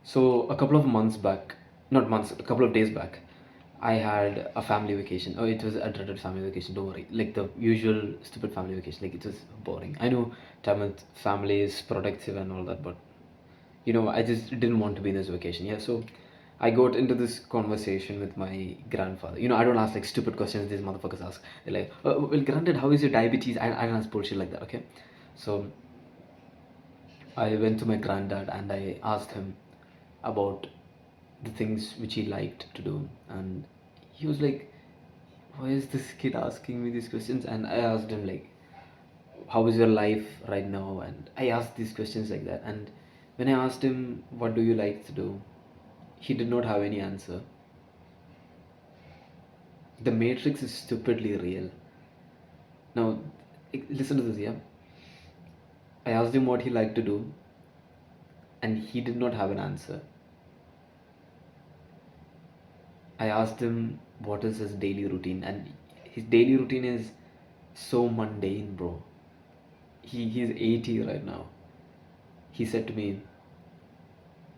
So a couple of months back, not months, a couple of days back, I had a family vacation. Oh, it was a dreaded family vacation. Don't worry, like the usual stupid family vacation. Like it was boring. I know time with family is productive and all that, but I just didn't want to be in this vacation. Yeah, so I got into this conversation with my grandfather. I don't ask like stupid questions these motherfuckers ask. They're like, well, granted, how is your diabetes? I don't ask bullshit like that. Okay, so I went to my granddad and I asked him about the things which he liked to do, and he was like, "Why is this kid asking me these questions?" And I asked him like, "How is your life right now?" And I asked these questions like that. And when I asked him, "What do you like to do?" he did not have any answer. The Matrix is stupidly real. Now, listen to this, yeah. I asked him what he liked to do, and he did not have an answer. I asked him what is his daily routine, and his daily routine is so mundane, bro. He's 80 right now. He said to me,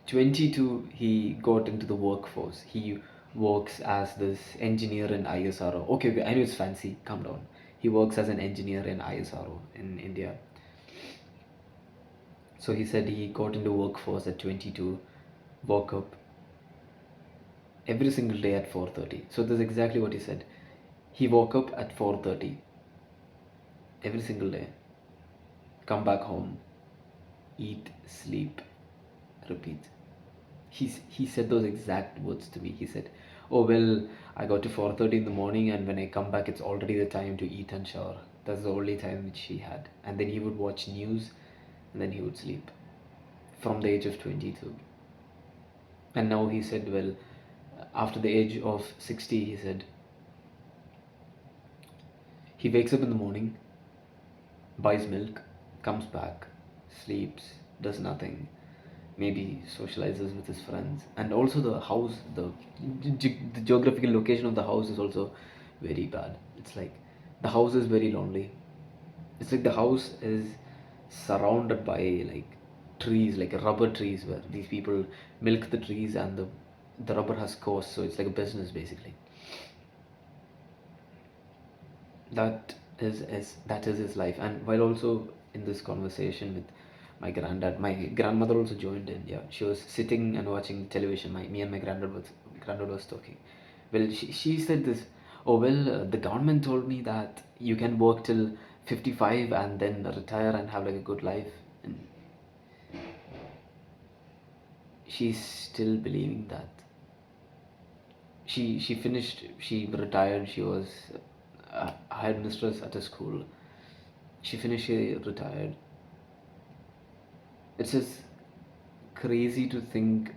22, he got into the workforce. He works as this engineer in ISRO. Okay, okay, I know it's fancy. Calm down. He works as an engineer in ISRO in India. So he said he got into workforce at 22, woke up every single day at 4:30. So that's exactly what he said. He woke up at 4:30 every single day, come back home, eat, sleep, repeat. He said those exact words to me. He said, "Oh well, I got to 4:30 in the morning, and when I come back, it's already the time to eat and shower." That's the only time which he had, and then he would watch news, and then he would sleep from the age of 22. And now he said, well, after the age of 60, he said he wakes up in the morning, buys milk, comes back, sleeps, does nothing, maybe socializes with his friends. And also the house, the geographical location of the house is also very bad. It's like the house is very lonely. It's like the house is surrounded by like trees, like rubber trees, where these people milk the trees, and the rubber has cost, so it's like a business basically. That is his life. And while also in this conversation with my granddad, my grandmother also joined in. Yeah, she was sitting and watching television. Me and my granddad was talking. Well, she said this. Oh well, the government told me that you can work till 55 and then retire and have like a good life. And she's still believing that. She finished. She retired. She was a headmistress at a school. She finished. She retired. It's just crazy to think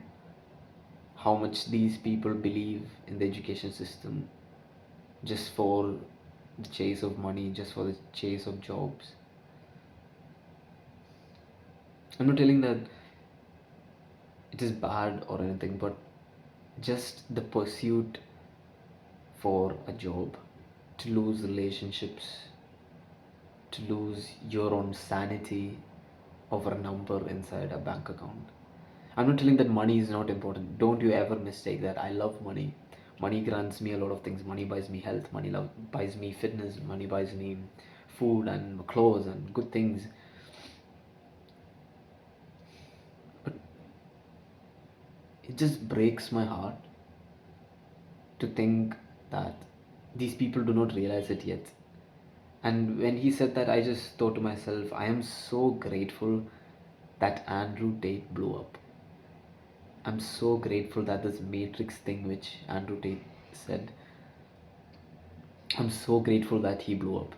how much these people believe in the education system just for the chase of money, just for the chase of jobs. I'm not telling that it is bad or anything, but just the pursuit for a job, to lose relationships, to lose your own sanity over a number inside a bank account. I'm not telling that money is not important. Don't you ever mistake that. I love money. Money grants me a lot of things. Money buys me health. Money buys me fitness. Money buys me food and clothes and good things. But it just breaks my heart to think that these people do not realize it yet. And when he said that, I just thought to myself, I am so grateful that Andrew Tate blew up. I'm so grateful that this Matrix thing, which Andrew Tate said, I'm so grateful that he blew up.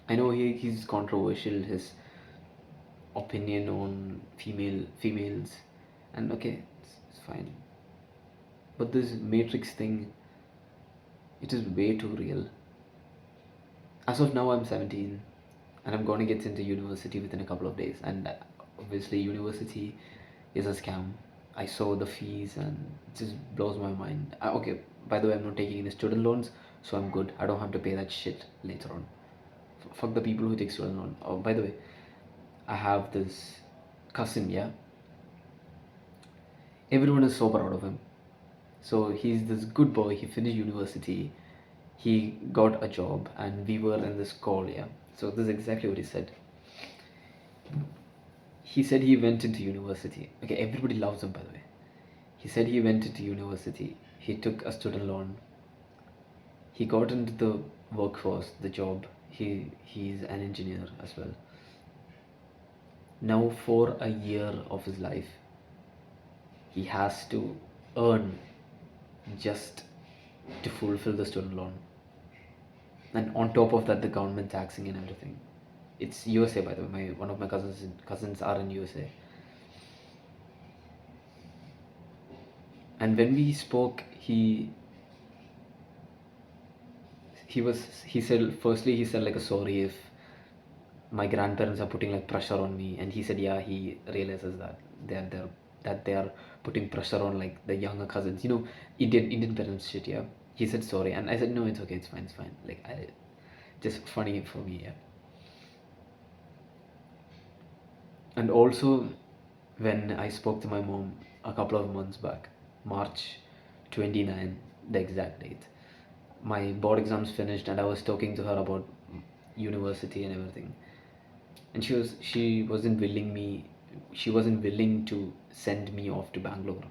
I know he's controversial, his opinion on females, and okay, it's fine. But this Matrix thing, it is way too real. As of now, I'm 17, and I'm gonna get into university within a couple of days. And obviously, university is a scam. I saw the fees, and it just blows my mind. Okay, by the way, I'm not taking any student loans, so I'm good. I don't have to pay that shit later on. Fuck the people who take student loan. Oh, by the way, I have this cousin, yeah. everyone is so proud of him. So he's this good boy. He finished university, he got a job, and we were in this call. Yeah, so this is exactly what he said. He said he went into university. Okay, everybody loves him, by the way. He said he went into university, he took a student loan, he got into the workforce, the job. He's an engineer as well. Now for a year of his life he has to earn just to fulfill the student loan, and on top of that the government taxing and everything. It's USA, by the way. One of my cousins are in USA. And when we spoke, he said, firstly he said like a sorry if my grandparents are putting like pressure on me, and he said yeah, he realizes that they are putting pressure on like the younger cousins, Indian parents shit. Yeah, he said sorry, and I said no, it's okay, it's fine, like I just funny for me. Yeah. And also, when I spoke to my mom a couple of months back, March 29, the exact date, my board exams finished, and I was talking to her about university and everything. And she wasn't willing to send me off to Bangalore.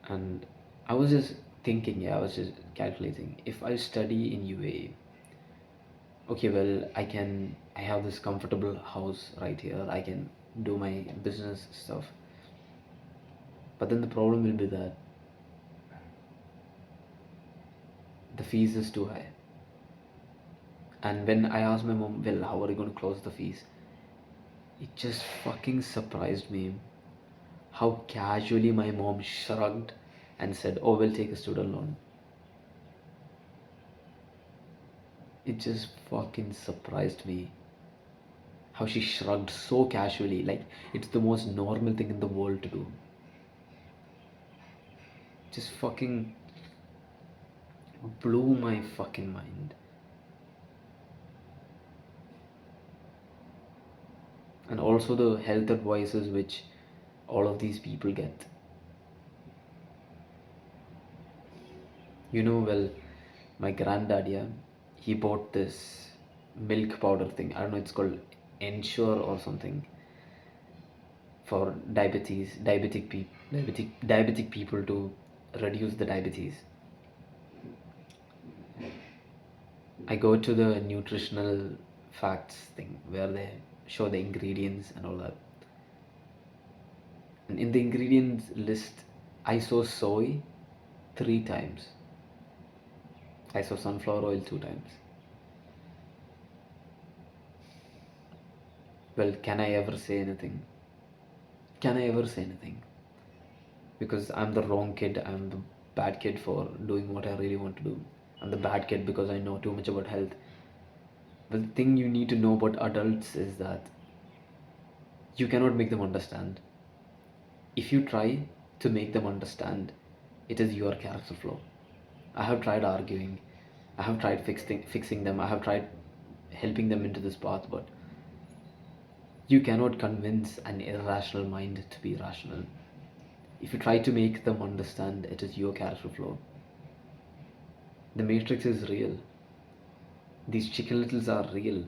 And I was just thinking, yeah, I was just calculating, if I study in UAE, okay, well, I have this comfortable house right here, I can do my business stuff. But then the problem will be that the fees is too high. And when I asked my mom, well, how are you going to close the fees, it just fucking surprised me how casually my mom shrugged and said, oh, we'll take a student loan. It just fucking surprised me how she shrugged so casually, like it's the most normal thing in the world to do. Just fucking blew my fucking mind. And also the health advices which all of these people get. Well, my granddad, yeah, he bought this milk powder thing. I don't know, it's called Ensure or something, for diabetic people, to reduce the diabetes. I go to the nutritional facts thing where they show the ingredients and all that. And in the ingredients list, I saw soy 3 times. I saw sunflower oil 2 times. Well, can I ever say anything? Can I ever say anything? Because I'm the wrong kid. I'm the bad kid for doing what I really want to do. I'm the bad kid because I know too much about health. But the thing you need to know about adults is that you cannot make them understand. If you try to make them understand, it is your character flaw. I have tried arguing, I have tried fixing them, I have tried helping them into this path, but you cannot convince an irrational mind to be rational. If you try to make them understand, it is your character flaw. The Matrix is real. These chicken littles are real.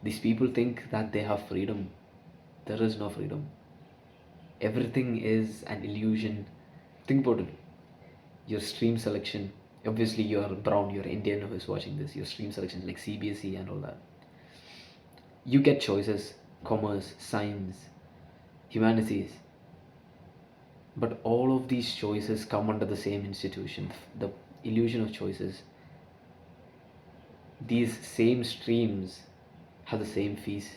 These people think that they have freedom. There is no freedom. Everything is an illusion. Think about it. Your stream selection, obviously you're brown, you're Indian who is watching this, your stream selection is like CBSE and all that. You get choices: commerce, science, humanities. But all of these choices come under the same institution, the illusion of choices. These same streams have the same fees.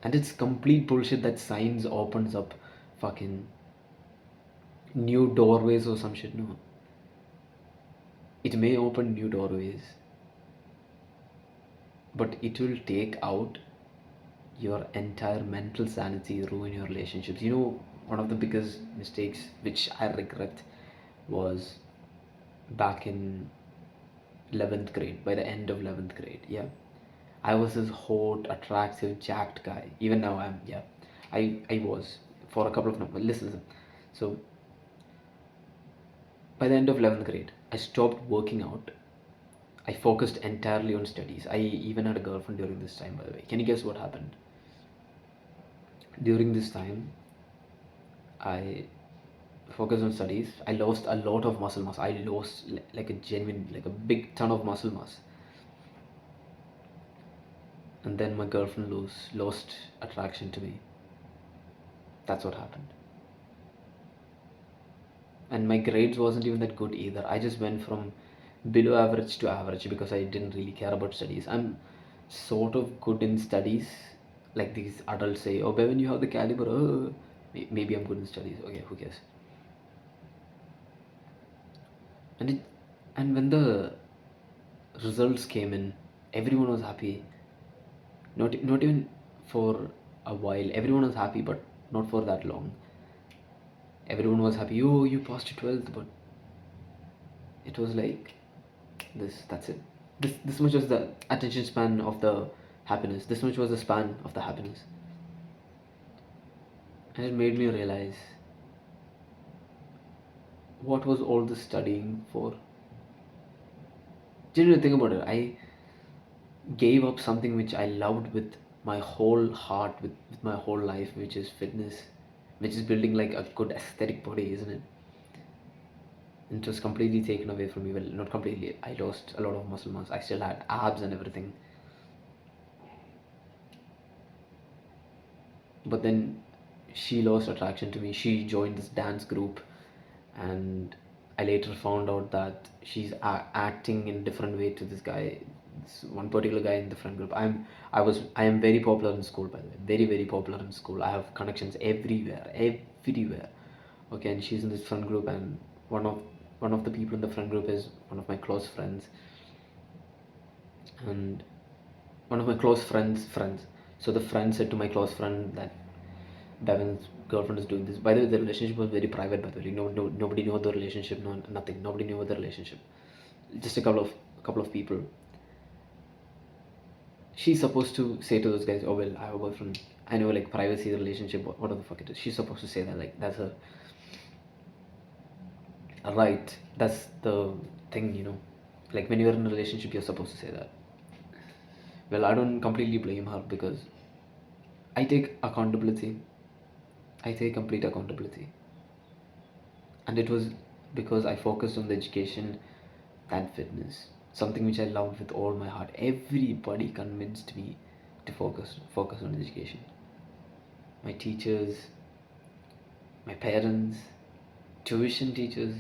And it's complete bullshit that science opens up fucking new doorways or some shit. No. It may open new doorways, but it will take out your entire mental sanity, ruin your relationships. One of the biggest mistakes which I regret was back in 11th grade, by the end of 11th grade. Yeah. I was this hot, attractive, jacked guy. Even now I'm, yeah. I was for a couple of numbers. Listen. So by the end of 11th grade, I stopped working out. I focused entirely on studies. I even had a girlfriend during this time, by the way. Can you guess what happened? During this time, I focused on studies. I lost a lot of muscle mass. I lost like a genuine, like a big ton of muscle mass. And then my girlfriend lost attraction to me. That's what happened. And my grades wasn't even that good either. I just went from below average to average because I didn't really care about studies. I'm sort of good in studies, like these adults say, oh Bevan, you have the caliber. Maybe I'm good in studies. Okay, who cares? and it and when the results came in, everyone was happy. Not even for a while. Everyone was happy, but not for that long. Everyone was happy, oh you passed your 12th, but it was like this. That's it. This much was the attention span of the happiness. This much was the span of the happiness. And it made me realize, what was all this studying for? Genuinely think about it. I gave up something which I loved with my whole heart, with my whole life, which is fitness, which is building like a good aesthetic body, isn't it? And it was completely taken away from me. Well, not completely. I lost a lot of muscle mass. I still had abs and everything. But then she lost attraction to me. She joined this dance group, and I later found out that she's acting in a different way to this guy, this one particular guy in the friend group. I am very popular in school, by the way, very popular in school. I have connections everywhere. Okay, and she's in this friend group, and one of one of the people in the friend group is one of my close friends, and one of my close friends. So the friend said to my close friend that Bevan's girlfriend is doing this. By the way, the relationship was very private. By the way, nobody knew the relationship. No, nothing. Nobody knew the relationship. Just a couple of people. She's supposed to say to those guys, "Oh well, I have a boyfriend." I know, like privacy, relationship, whatever the fuck it is. She's supposed to say that. Like that's a right. That's the thing. Like when you're in a relationship, you're supposed to say that. Well, I don't completely blame her because I take accountability. I take complete accountability. And it was because I focused on the education than fitness, something which I loved with all my heart. Everybody convinced me to focus on education. My teachers, my parents, tuition teachers,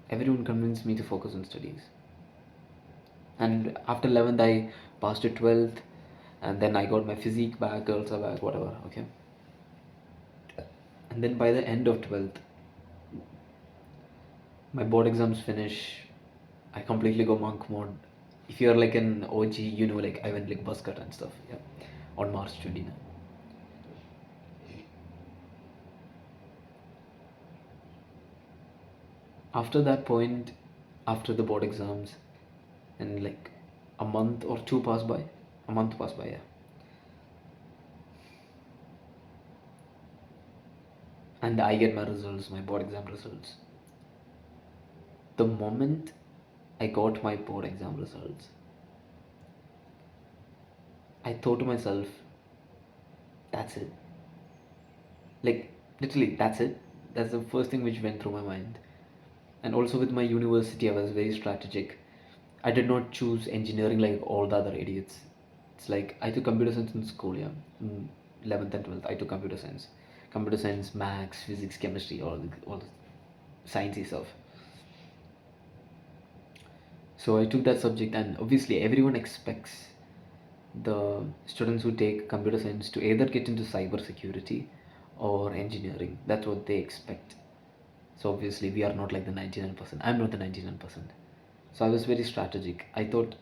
everyone convinced me to focus on studies. And after 11th, I passed to 12th, and then I got my physique back, girls are back, whatever. Okay. And then by the end of 12th, my board exams finish. I completely go monk mode. If you're like an OG, like I went like buzz cut and stuff. Yeah, on March 29. After that point, after the board exams, and like a month or two passed by, a month passed by, yeah. And I get my results, my board exam results. The moment I got my board exam results, I thought to myself, that's it. Like, literally, that's it. That's the first thing which went through my mind. And also with my university, I was very strategic. I did not choose engineering like all the other idiots. It's like I took computer science in school, yeah. In 11th and 12th, I took computer science, maths, physics, chemistry, all the sciencey stuff. So I took that subject, and obviously everyone expects the students who take computer science to either get into cyber security or engineering. That's what they expect. So obviously we are not like the 99%. I'm not the 99%. So I was very strategic. I thought,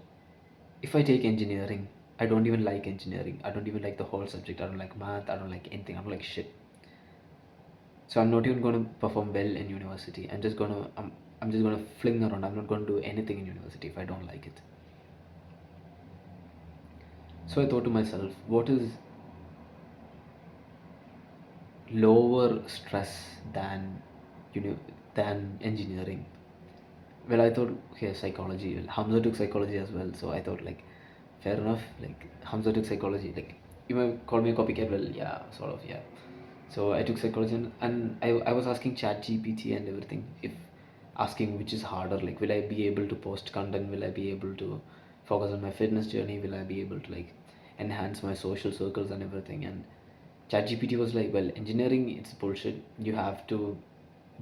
if I take engineering, I don't even like engineering. I don't even like the whole subject. I don't like math. I don't like anything. I don't like shit. So I'm not even going to perform well in university. I'm just gonna fling around. I'm not going to do anything in university if I don't like it. So I thought to myself, what is lower stress than you know than engineering? Well, I thought, okay, psychology. Well, Hamza took psychology as well, so I thought, like, fair enough. Like, Hamza took psychology. Like, you might call me a copycat. Well, yeah, sort of, yeah. So I took psychology, and I was asking Chat GPT and everything, if asking which is harder. Like, will I be able to post content? Will I be able to focus on my fitness journey? Will I be able to, like, enhance my social circles and everything? And Chat GPT was like, well, engineering, it's bullshit. You have to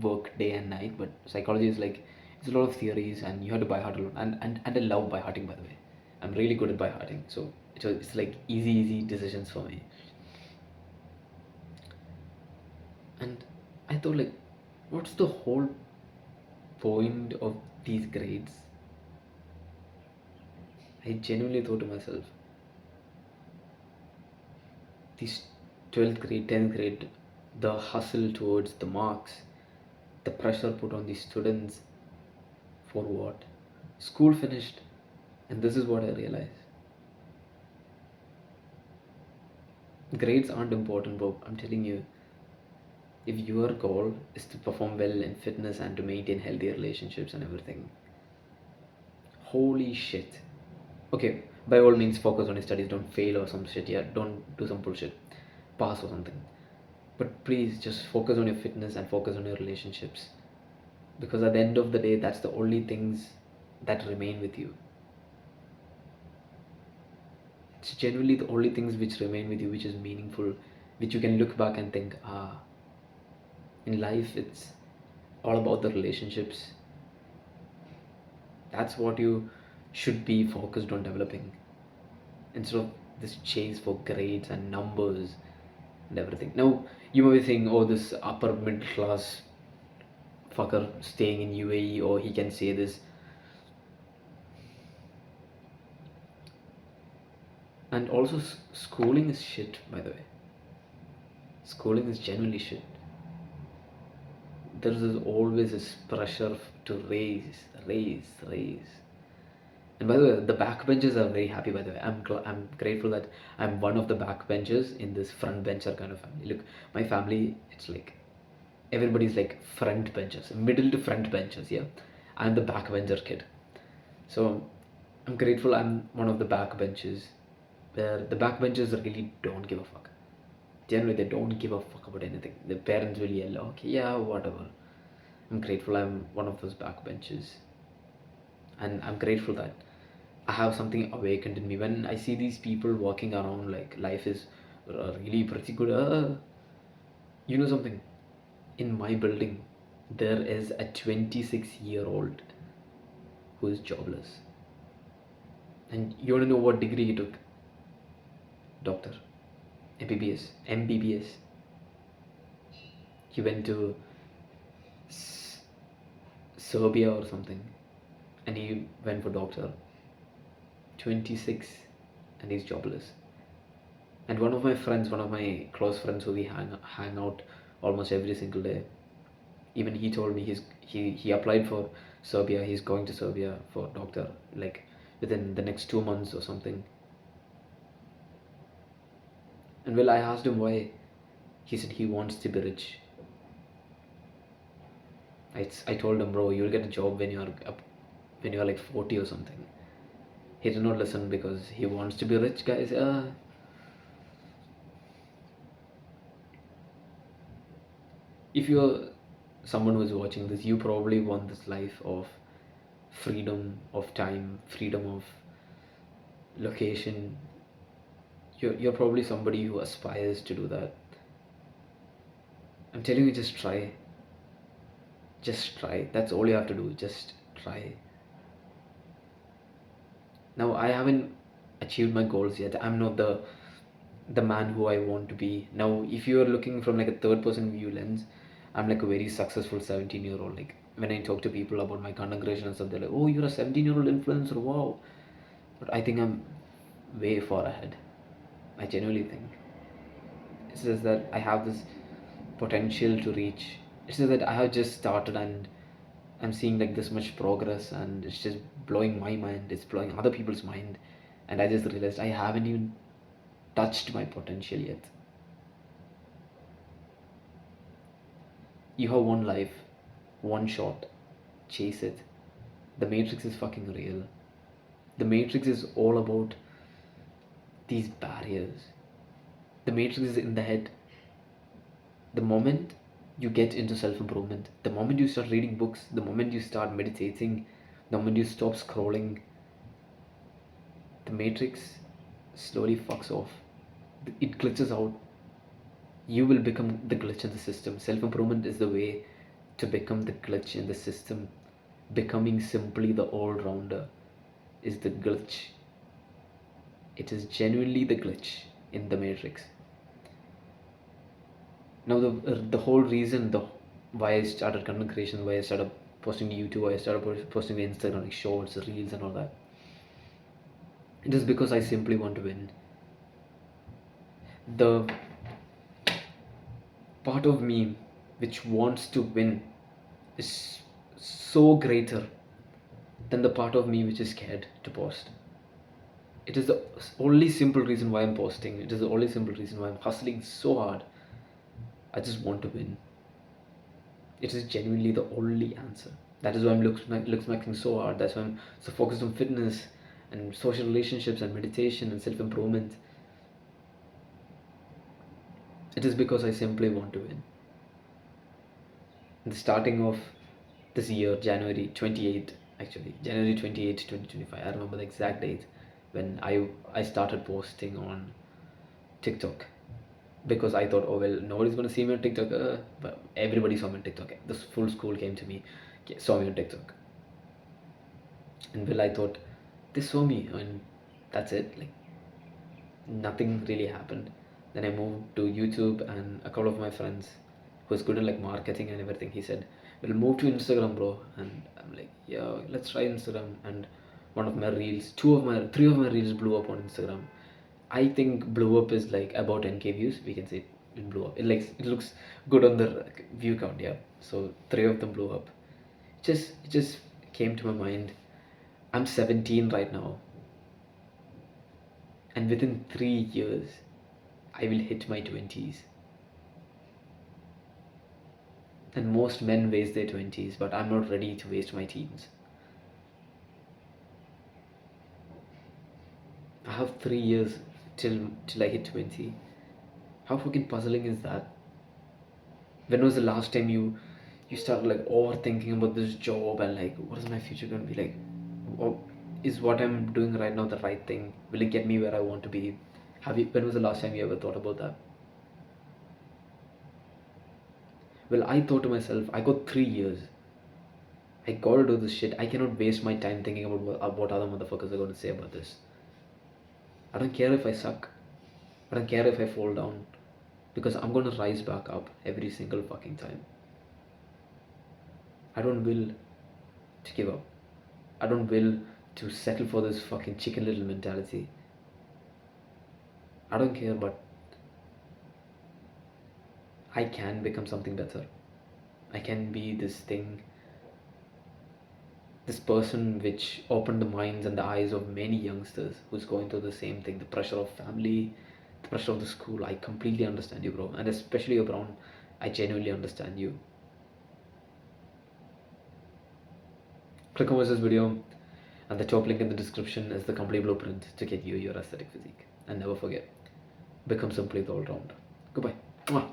work day and night, but psychology is like, it's a lot of theories and you have to by heart a lot. And I love by hearting, by the way. I'm really good at by hearting, so it's like easy decisions for me. And I thought, like, what's the whole point of these grades? I genuinely thought to myself, these 12th grade, 10th grade, the hustle towards the marks, the pressure put on these students, for what? School finished, and this is what I realized. Grades aren't important, bro. I'm telling you, if your goal is to perform well in fitness and to maintain healthy relationships and everything, holy shit. Okay, by all means, focus on your studies. Don't fail or some shit. Yeah, don't do some bullshit. Pass or something. But please just focus on your fitness and focus on your relationships. Because at the end of the day, that's the only things that remain with you. It's genuinely the only things which remain with you, which is meaningful, which you can look back and think, in life, it's all about the relationships. That's what you should be focused on developing instead of this chase for grades and numbers and everything. Now, you may be thinking, oh, this upper middle class fucker staying in UAE, or he can say this. And also, schooling is shit, by the way. Schooling is genuinely shit. There is always this pressure to raise. And by the way, the backbenchers are very happy. By the way, I'm grateful that I'm one of the backbenchers in this front bencher kind of family. Look, my family, it's like everybody's like front benchers, middle to front benchers. Yeah, I'm the backbencher kid. So I'm grateful I'm one of the backbenchers, where the backbenchers really don't give a fuck. Generally, they don't give a fuck about anything. The parents will yell, okay, yeah, whatever. I'm grateful I'm one of those backbenchers, and I'm grateful that I have something awakened in me when I see these people walking around like life is really pretty good. You know something? In my building, there is a 26-year-old who is jobless. And you want to know what degree he took? Doctor, MBBS. He went to Serbia or something, and he went for doctor. 26, and he's jobless. And one of my friends, one of my close friends, who we hang out almost every single day, even he told me he applied for Serbia. He's going to Serbia for doctor, like within the next 2 months or something. And well, I asked him why. He said he wants to be rich. I told him, bro, you'll get a job when you're up, when you're like 40 or something. He did not listen because he wants to be rich, guys. If you're someone who's watching this, you probably want this life of freedom of time, freedom of location. You're probably somebody who aspires to do that. I'm telling you, just try. Just try. That's all you have to do. Just try. Now, I haven't achieved my goals yet. I'm not the man who I want to be. Now, if you are looking from like a third person view lens, I'm like a very successful 17-year-old. Like when I talk to people about my content creation and stuff, they're like, oh, you're a 17-year-old influencer, wow. But I think I'm way far ahead. I genuinely think. It's just that I have this potential to reach. It's just that I have just started and I'm seeing like this much progress, and it's just blowing my mind. It's blowing other people's mind. And I just realized I haven't even touched my potential yet. You have one life, one shot, chase it. The Matrix is fucking real. The Matrix is all about these barriers. The Matrix is in the head. The moment you get into self improvement, the moment you start reading books, the moment you start meditating, the moment you stop scrolling, the Matrix slowly fucks off. It glitches out. You will become the glitch in the system. Self improvement is the way to become the glitch in the system. Becoming simply the all rounder is the glitch. It is genuinely the glitch in the Matrix. Now the whole reason why I started content creation, why I started posting to YouTube, why I started posting to Instagram, like shorts, reels, and all that. It is because I simply want to win. The part of me which wants to win is so greater than the part of me which is scared to post. It is the only simple reason why I'm posting. It is the only simple reason why I'm hustling so hard. I just want to win. It is genuinely the only answer. That is why I'm looks maxing so hard. That's why I'm so focused on fitness and social relationships and meditation and self improvement. It is because I simply want to win. In the starting of this year, January 28th, actually, January 28th, 2025, I remember the exact date when I started posting on TikTok, because I thought, oh well, nobody's gonna see me on TikTok, but everybody saw me on TikTok. This full school came to me, saw me on TikTok, and well, I thought they saw me, and that's it. Like nothing really happened. Then I moved to YouTube, and a couple of my friends who was good at like marketing and everything, he said, "We'll move to Instagram, bro." And I'm like, "Yeah, let's try Instagram." And one of my reels, three of my reels blew up on Instagram. I think blew up is like about 10k views. We can say it blew up. It looks good on the view count, yeah. So three of them blew up. It just came to my mind. I'm 17 right now, and within 3 years, I will hit my 20s. And most men waste their 20s, but I'm not ready to waste my teens. I have 3 years till I hit 20. How fucking puzzling is that? When was the last time you started like overthinking about this job and like what is my future gonna be like? Or is what I'm doing right now the right thing? Will it get me where I want to be? When was the last time you ever thought about that? Well, I thought to myself, I got 3 years. I gotta do this shit. I cannot waste my time thinking about what other motherfuckers are gonna say about this. I don't care if I suck. I don't care if I fall down. Because I'm gonna rise back up every single fucking time. I don't will to give up. I don't will to settle for this fucking chicken little mentality. I don't care, but I can become something better. I can be this thing, this person which opened the minds and the eyes of many youngsters who's going through the same thing, the pressure of family, the pressure of the school. I completely understand you, bro. And especially you, Brown, I genuinely understand you. Click on this video, and the top link in the description is the complete blueprint to get you your aesthetic physique. And never forget, become simply the all-rounder. Goodbye. Mwah.